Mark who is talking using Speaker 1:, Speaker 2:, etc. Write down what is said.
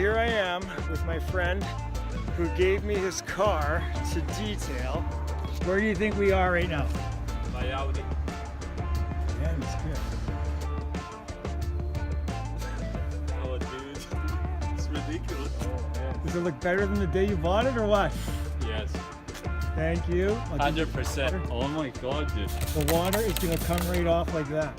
Speaker 1: here I am with my friend who gave me his car to detail. Where do you think we are right now?
Speaker 2: My Audi.
Speaker 1: Yeah, it's good.
Speaker 2: Oh, dude. It's ridiculous.
Speaker 1: Does it look better than the day you bought it or what?
Speaker 2: Yes.
Speaker 1: Thank you.
Speaker 2: 100%. Oh my god, dude.
Speaker 1: The water is going to come right off like that.